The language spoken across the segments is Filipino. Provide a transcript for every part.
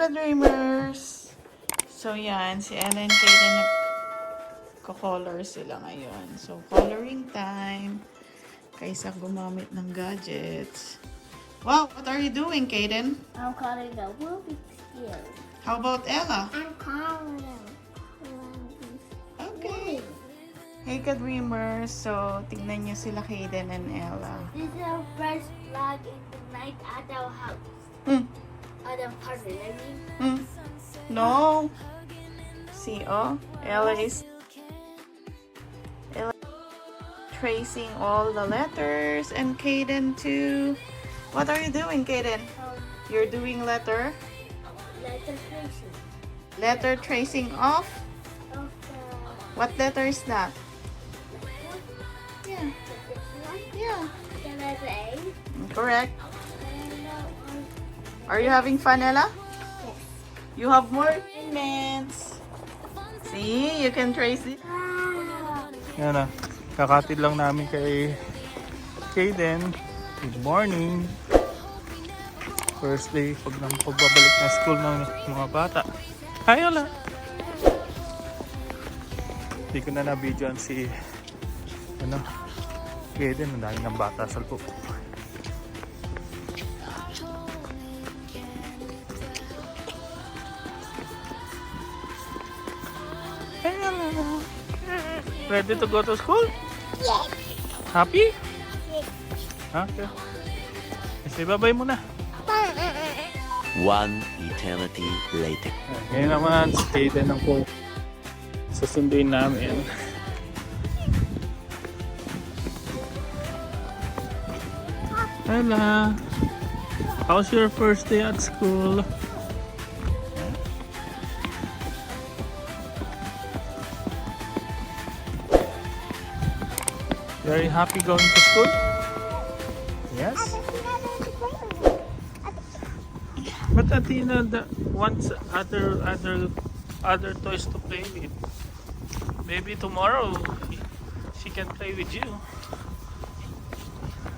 ka-dreamers! So yan, si Ella and Kaden nagko-color sila ngayon. So, coloring time. Kaysa gumamit ng gadgets. Wow, what are you doing, Kaden? I'm calling the Rubik's Cube. How about Ella? I'm calling them Rubik's Okay. Cube. Hey ka-dreamers, so tignan niyo sila Kaden and Ella. This is our first vlog in the night at our house. At our apartment, I mean. No. See, oh, Ella is tracing all the letters, and Kaden too. What are you doing, Kaden? You're doing letter Letter tracing. letter tracing of Of what letter is that? yeah. This one. Yeah, The letter A. correct. And Are you having fun, Ella? yes. You have more assignments. See, you can trace it. Wow. Yan na. Kakatid lang namin kay Kaden. Good morning. First day pagbabalik na school ng mga bata. Hi, Ola. Hindi ko na na-videoan si Kaden. Ang dami ng bata sa loob. Hey, Ola. Ready to go to school? Yes. Happy? Yes. Okay. Say bye-bye muna. One eternity later. Ngayon naman, si Kaden ang po susunduin namin. Hello. How's your first day at school? Very happy going to school? Yes? But Athena wants other toys to play with. Maybe tomorrow she can play with you.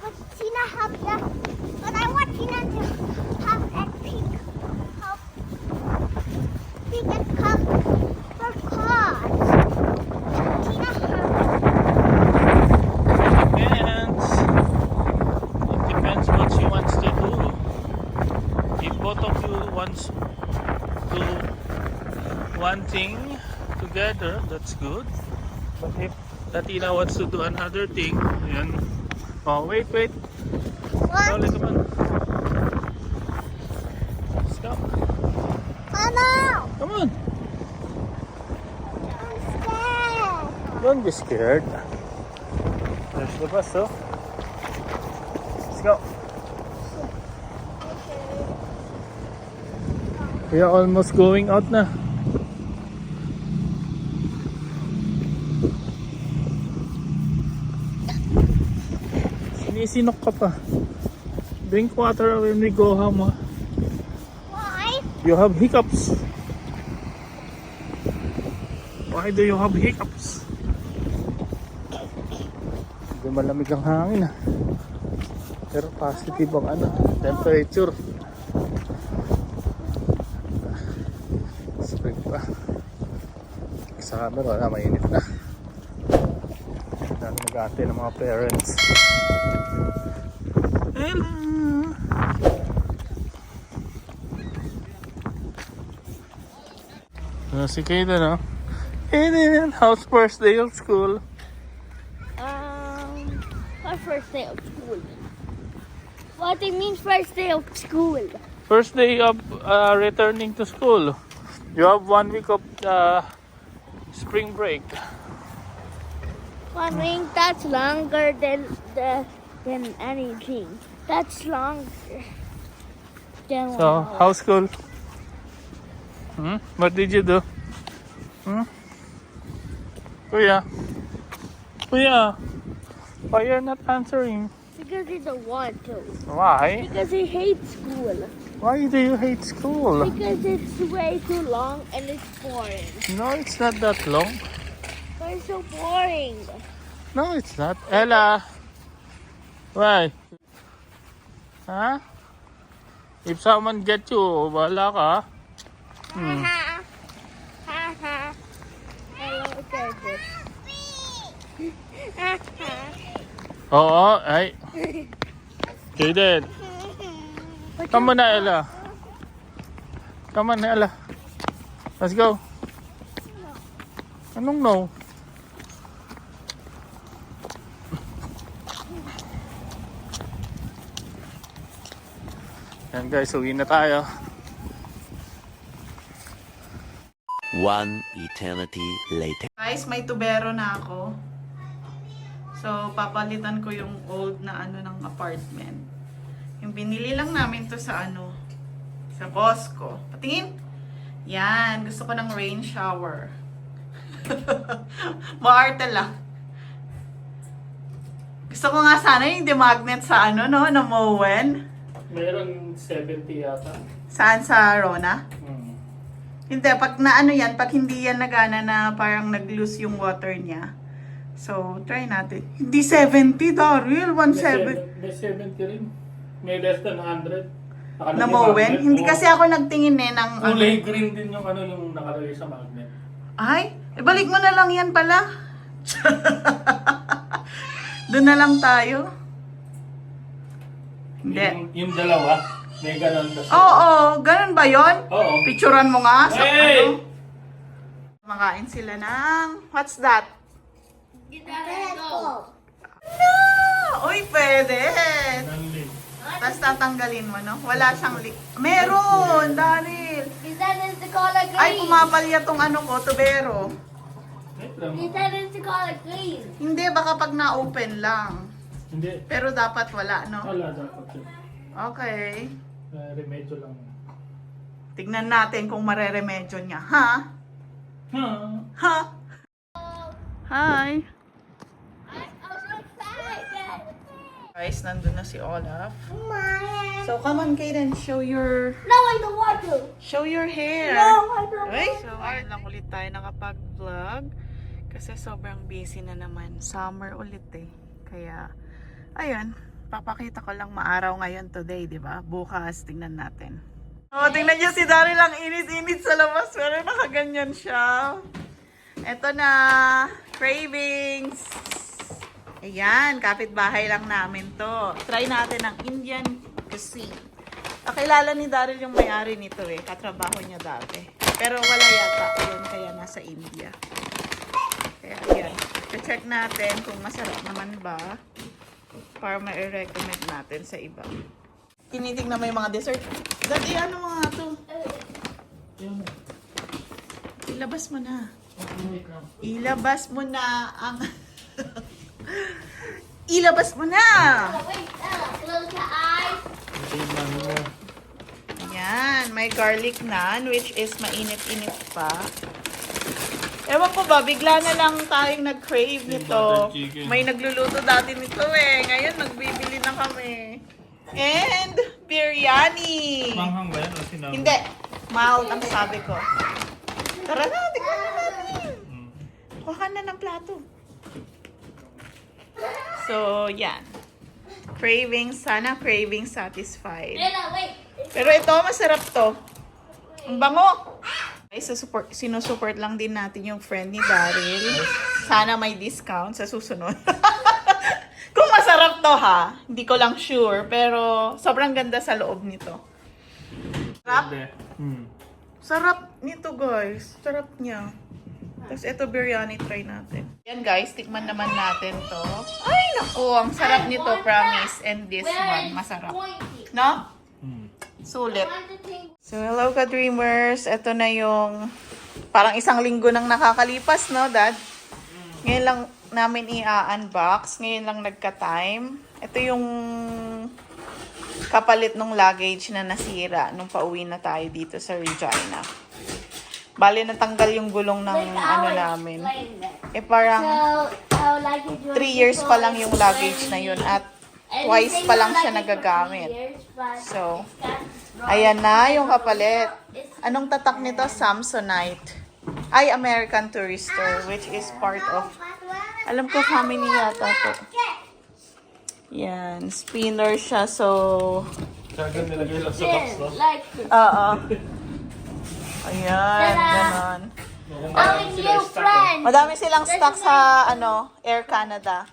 But Tina have the. But I want Tina to have a pink cup. Pink and cup for cars. Tina have. Depends. It depends what she wants to do. If both of you wants to do one thing together, that's good. But if Tatina wants to do another thing, then oh wait. Slowly, come on. Stop. Oh no! Come on. I'm scared. Don't be scared. There's the bus, oh. Let's go. We are almost going out na. Sinisinok ka pa. Drink water when we go home. Ah. Why? You have hiccups. Why do you have hiccups? Hindi malamig ang hangin ah. Pero positive ang temperature. Spring pa. Sa camera na mainit na. Dami nag-aantay ng mga parents. Hello! Si Kaden, no? Kaden, how's first day of school? My first day of school. What it means first day of school? First day of returning to school. You have 1 week of spring break. 1 week, that's longer than anything. That's longer than 1 So, hour. how's school? What did you do? Kuya? Why you're not answering? Because he don't want to. Why? Because he hates school. Why do you hate school? Because it's way too long and it's boring. No, it's not that long. But it's so boring. No, it's not. Ella! Why? Huh? If someone get you, wala ka. Oo, ay. Jaden. Come on na, Ella. Come on, Ella. Let's go. Anong no? Yan guys, uwi na tayo. One eternity later. Guys, may tubero na ako. So, papalitan ko yung old na ano ng apartment. Yung binili lang namin to sa ano, sa Costco. Patingin. Yan, gusto ko ng rain shower. Maarte lang. Gusto ko nga sana yung demagnet sa ano, no, na Moen. Meron 70 yata. Saan, sa Rona? Hindi, pag na ano yan, pag hindi yan nagana na parang nag-lose yung water niya. So, try natin. Hindi 70, Daryl. 170. May 70 rin. May less than 100. Na Moen? Hindi kasi ako nagtingin eh ng... Kulay green din yung ano yung nakalagay sa magnet. Ay, balik mo na lang yan pala. Doon na lang tayo. Hindi. Yung dalawa, may ganun kasi. Oo, ganun ba yon? Oo. Picturean mo nga sa Hey! ano. Makain sila ng... What's that? No! Uy, pwede. Nanli. Tapos tatanggalin mo, no? Wala siyang leak. Meron, Daryl. Is that is the color green? Ay, pumapalya tong ano ko, tubero. Is that is the color green? Hindi, baka pag na-open lang. Hindi. Pero dapat wala, no? Wala dapat yun. Okay. Remedyo lang. Tignan natin kung mareremedyo niya, ha? Ha? Ha? Hi! I'm so excited. Guys, nandun na si Olaf. My. So, come on, Kaden. Show your... No, I don't want to. Show your hair. No, I don't Ay, want so ayun lang ulit tayo nakapag-vlog. Kasi sobrang busy na naman. Summer ulit eh. Kaya, ayun. Papakita ko lang maaraw ngayon today, di ba? Bukas, tingnan natin. Oh, tingnan niyo si Daryl lang init-init sa labas. Pero nakaganyan siya. Eto na. Cravings. Ayan, kapitbahay lang namin to. Try natin ang Indian cuisine. Kakilala ni Daryl yung may-ari nito eh. Katrabaho niya dati. Pero wala yata yun, kaya nasa India. Kaya ayan. I-check natin kung masarap naman ba. Para ma-recommend natin sa iba. Tinitignan mo yung mga dessert. Dati ano mga to? Ilabas mo na. Ilabas mo na ang... Ilabas mo na! Wait, close your eyes. Ayan, may garlic naan, which is mainit-init pa. Ewan ko ba, bigla na lang tayong nag-crave nito. butter chicken. May nagluluto dati nito eh. Ngayon, nagbibili na kami. And, biryani. Manghang ba yan o sinabi? Hindi, mild ang sabi ko. Tara na, tignan na natin. Kuha ka na ng plato. So, yan. Craving, sana craving satisfied. Ella, wait. Pero ito, masarap to. Ang bango. Ay, sinusupport lang din natin yung friend ni Daryl. Sana may discount sa susunod. Kung masarap to ha, hindi ko lang sure. Pero sobrang ganda sa loob nito. Sarap. Sarap nito guys. Sarap niya. Tapos ito biryani, try natin. Yan guys, tikman naman natin to. Ay naku, ang sarap nito, promise. And this one, masarap. Pointy. No? Sulit. So, hello ka-dreamers. Ito na yung parang isang linggo nang nakakalipas, no, Dad? Ngayon lang namin i-unbox. Ngayon lang nagka-time. Ito yung kapalit ng luggage na nasira nung pauwi na tayo dito sa Regina. Bale, natanggal yung gulong ng ano namin. Eh, parang 3 years pa lang yung luggage na yun at twice pa lang siya nagagamit. So, ayan na yung kapalit. Anong tatak nito? Samsonite. Ay, American Tourister, which is part of, alam ko, family yata to. Yan, spinner siya, so, Kagan nilagay lang sa box, no? Like, oo. Ayan, ganon. I'm a new friend. Madami silang stock sa, ano, Air Canada.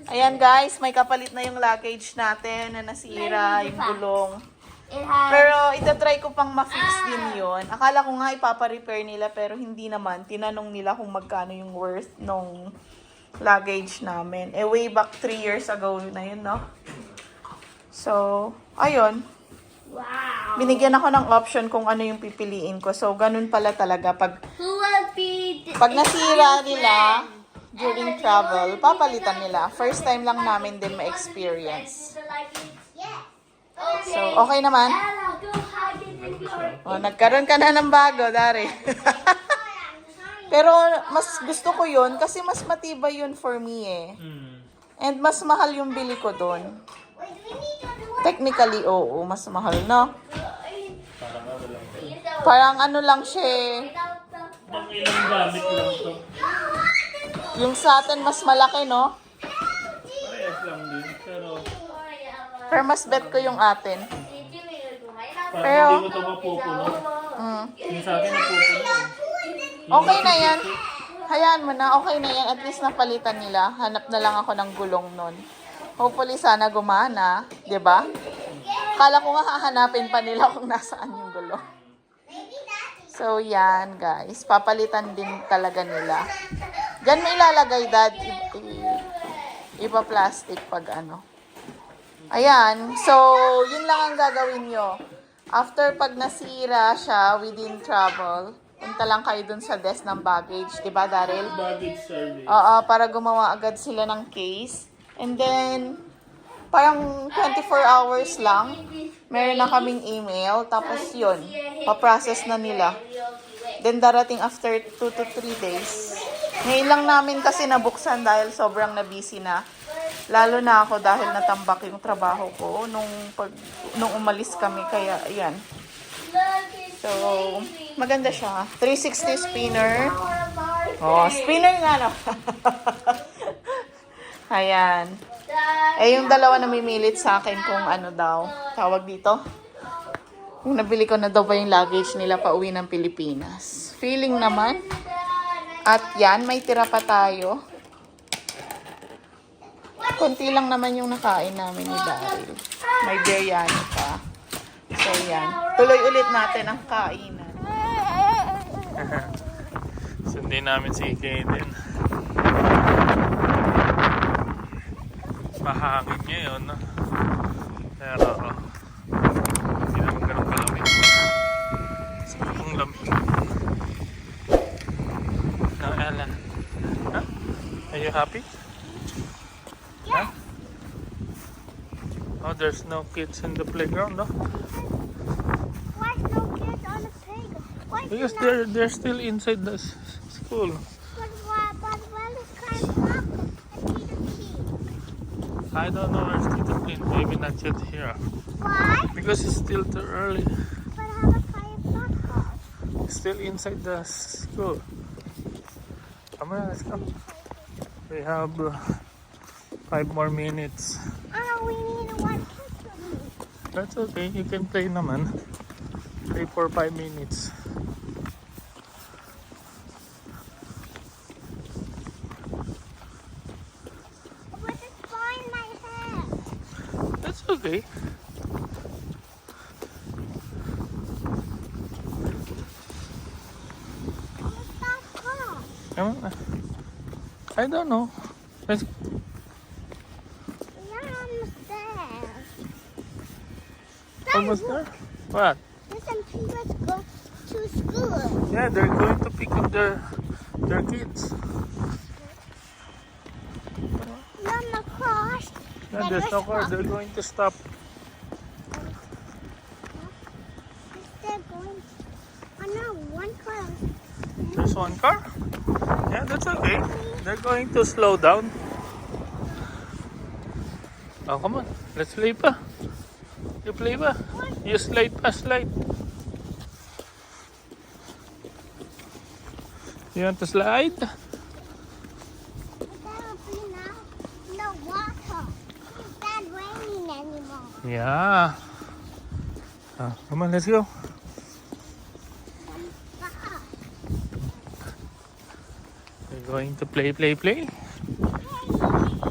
Ayan guys, may kapalit na yung luggage natin na nasira, yung gulong. It has. Pero itatry ko pang ma-fix din yun. Akala ko nga ipapa-repair nila pero hindi naman. Tinanong nila kung magkano yung worth nung luggage namin. Eh way back 3 years ago na yun, no? So, ayun. Wow. Binigyan ako ng option kung ano yung pipiliin ko. So, ganun pala talaga. Pag Who will be? Pag nasira nila during travel, papalitan nila. First time lang namin din ma-experience. Yeah. So, okay naman. Ella, go hide it in your. O, nagkaroon ka na ng bago, Dari. Pero mas gusto ko yun kasi mas matibay yun for me eh. And mas mahal yung bili ko doon. Wait, we need to do Technically, oo, mas mahal, no? it. Parang ano lang siya eh. Without the. Pang ilang gamit lang to. Yung sa atin mas malaki, no? Parehas lang din. Pero mas bet ko yung atin. Parang Pero, hindi mo ito mapupuno. Yung sa akin napupuno. Okay na yan. Hayaan mo na, okay na yan. At least napalitan nila. Hanap na lang ako ng gulong nun. Hopefully sana gumana, 'di ba? Kala ko nga hahanapin pa nila kung nasaan yung gulong. So yan guys, papalitan din talaga nila. Diyan may ilalagay dad, iba plastic pag ano. Ayan, so yun lang ang gagawin nyo. After pag nasira siya within travel, punta lang kayo dun sa desk ng baggage, 'di ba Daryl? Baggage service. Oo, para gumawa agad sila ng case. And then, parang 24 hours lang, meron na kaming email. Tapos yun, paprocess na nila. Then darating after 2 to 3 days. Ngayon lang namin kasi nabuksan dahil sobrang na-busy na. Lalo na ako dahil natambak yung trabaho ko nung umalis kami. Kaya, ayan. So, maganda siya. 360 spinner. Oh, spinner nga no. Ayan. Eh, yung dalawa namimilit sa akin kung ano daw. Tawag dito. Kung nabili ko na daw ba yung luggage nila pa uwi ng Pilipinas. Feeling naman. At yan, may tira pa tayo. Konti lang naman yung nakain namin ni Daryl. May biryani pa. So, yan. Tuloy ulit natin ang kainan. Sundin namin si Kaden. Mahangin ngayon. Pero, hindi naman ganun kalamig. Sakong lamig. No, Ella. Huh? Are you happy? Huh? Oh, there's no kids in the playground, no? Why no kids on the playground? Why Because they're still inside the school. But why is Kyle Pop and Peter Pig? I don't know where's Tito Clint. Maybe not yet here. Why? Because it's still too early. But how about Kyle Pop? Still inside the school. Come on, let's go. We have 5 more minutes. Oh, we need one kid to leave. That's okay. You can play naman. Play for 5 minutes. But it's fine, my hair. That's okay. It's not fun. Come on. I don't know. Let's We are almost there. almost there. What? Listen, people go to school. Yeah, they're going to pick up their kids. Mama cross. No, there's no car. They're going to stop. They're going. Oh no, one car. There's one car. Yeah, that's okay. They're going to slow down. Oh, come on. Let's play pa. You play pa. You slide pa, slide. You want to slide? There will be no water. It's not raining anymore. Yeah. Come on, let's go. We're going to play.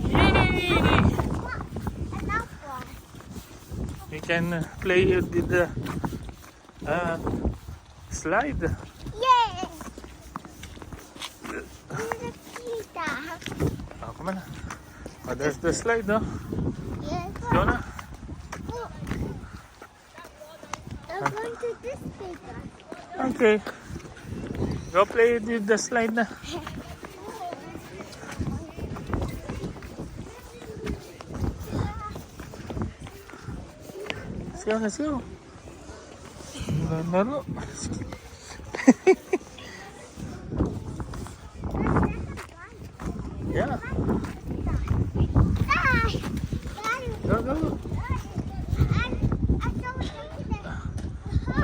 Yay! Enough one. We can play with the slide. Yay! There's a cheetah. Oh, come on. Oh, there's the slide, no? Yes. Go na. Look. I'm going to this paper. Okay. Go play with the slide na. Let's go. Laro. Yeah. Daddy. Go, go. I don't think that.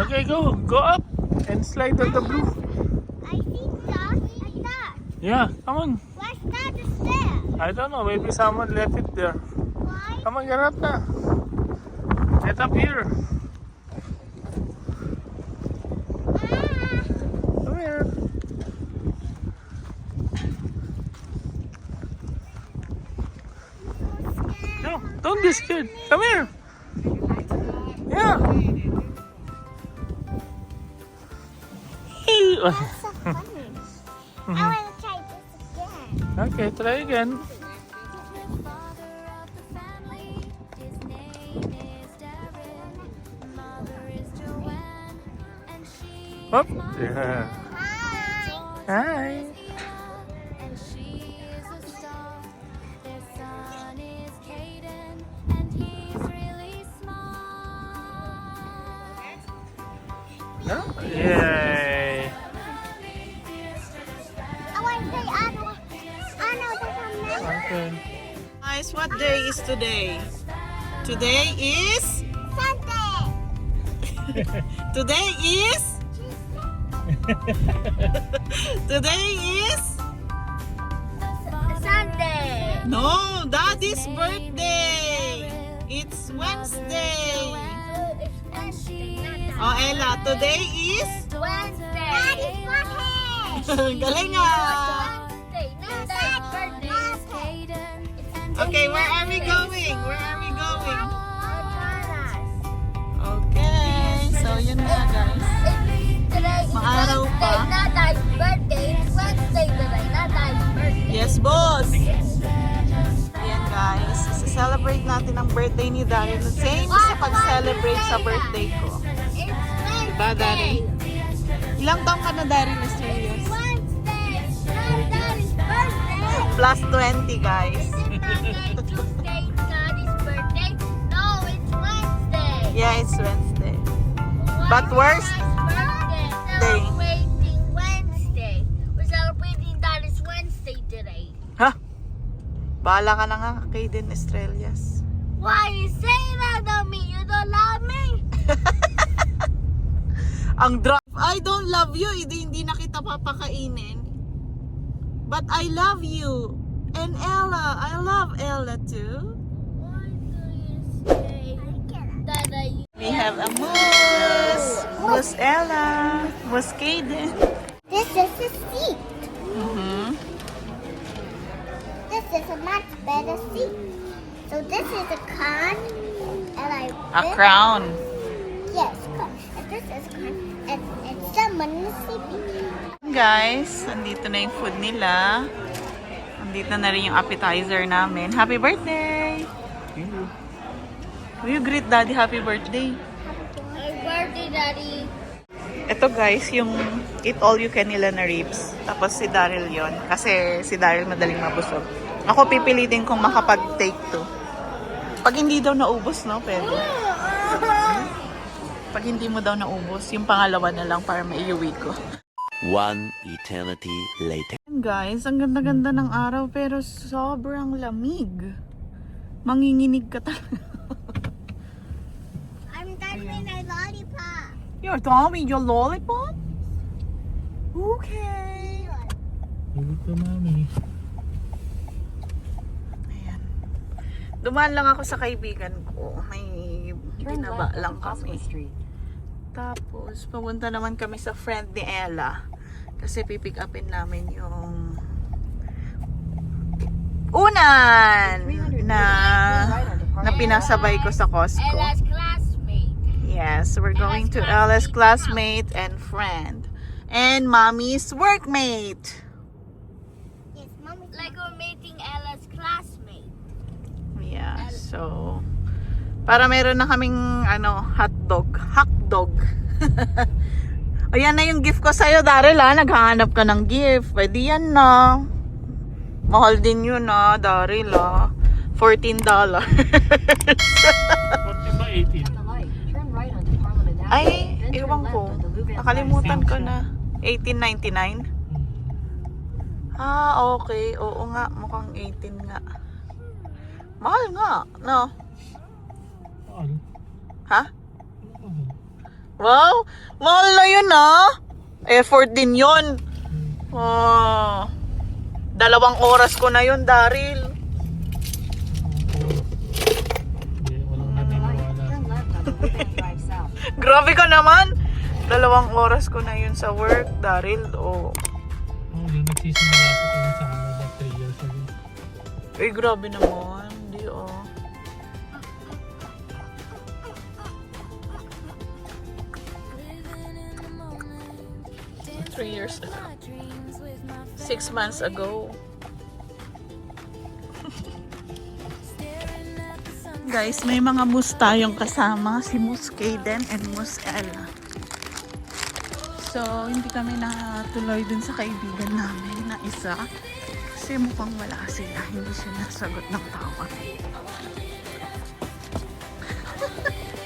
Okay, go. Go up and slide on the blue. I think that. Like that. Yeah, come on. Where's that is there? I don't know. Maybe someone left it there. Why? Come on, get up na. Get up here. Come here. No, don't be scared. Come here. Yeah. That's so funny. I want to try this again. Okay, try again. Up. Yeah. Hi. Hi. No? Yay. I want to say Anna. Anna, there's a man. Okay. Guys, what day is today? Today is... Sunday. Today is... Today is... Sunday. No, Daddy's birthday. It's Wednesday. Oh, Ella, today is... Wednesday. Daddy's birthday. Galing ah. Wednesday. No, Daddy's birthday. Okay, where are we going? Where are we going? It's Okay, so yun na guys. today is Maaraw pa. Wednesday, not Daddy's birthday. It's Wednesday today, not Daddy's birthday. Yes, boss! Ayan guys, isa-celebrate natin ang birthday ni Daryl. Same sa pag-celebrate sa birthday ko. It's Wednesday. Diba, Daryl? Ilang taong ka na, Daryl? Mysterious? Wednesday. Not Daddy's birthday. Plus 20, guys. Tuesday, Daddy's birthday. No, it's Wednesday. Yeah, it's Wednesday. But worst birthday. day. Celebrating Wednesday. We're celebrating Daddy's Wednesday today. Ha? Bahala ka na nga, Kaden Estrellas. Why you saying that to me? You don't love me? Ang I don't love you, hindi na kita papakainin. But I love you. And Ella, I love Ella too. Why do you say that I... We have a moose. Moose Ella. Moose Kaden. This is a seat. Mm-hmm. This is a much better seat. So this is a crown. And A crown. Yes, crown. And this is crown. And someone is sleeping. Guys, andito na yung food nila. Andito na rin yung appetizer namin. Happy birthday! Will you greet Daddy happy birthday? Happy birthday, Daddy. Ito guys, yung eat all you can nila na ribs. Tapos si Daryl yon kasi si Daryl madaling mabusog. Ako pipilitin kong makapag-take to. Pag hindi daw naubos, no? Pwede. Pag hindi mo daw naubos, yung pangalawa na lang para maiuwi ko. One eternity later. Guys, ang ganda-ganda ng araw pero sobrang lamig. Manginginig ka talaga. I'm done with my lollipop. You're done with your lollipop? Okay. Give it to mommy. Ayan. Dumaan lang ako sa kaibigan ko. May binaba lang kami. Tapos, pumunta naman kami sa friend ni Ella. Kasi pipick upin namin yung unan na pinasabay ko sa Costco. Ella's classmate. Yes, we're going to Ella's classmate and friend. And mommy's workmate. Yes, Mommy. Like we're meeting Ella's classmate. Yeah, so para meron na kaming hotdog. O yan na yung gift ko sa'yo, Daryl ha. Naghahanap ka ng gift. Pwede yan na. Mahal din yun ha, Daryl ha. $14. 40 ba 18? Ay, ewan ko. Nakalimutan ko na. 18.99? Ah, okay. Oo nga, mukhang 18 nga. Mahal nga, no? Ha? Wow! Mahal na yun ah! Effort din yun. Oh, 2 oras ko na yun, Daryl. Hindi, walang naniniwala. Grabe ka naman! 2 oras ko na yun sa work, Daryl. Oh. Yung nagsisimula ko kami sa Canada 3 years ago. Eh, grabe naman. Hindi oh. Three years ago. 6 months ago. Guys, may mga moose tayong kasama. Si Moose Kaden and Moose Ella. So, hindi kami natuloy dun sa kaibigan namin na isa. Kasi mukhang wala sila. Hindi siya nasagot ng tawag.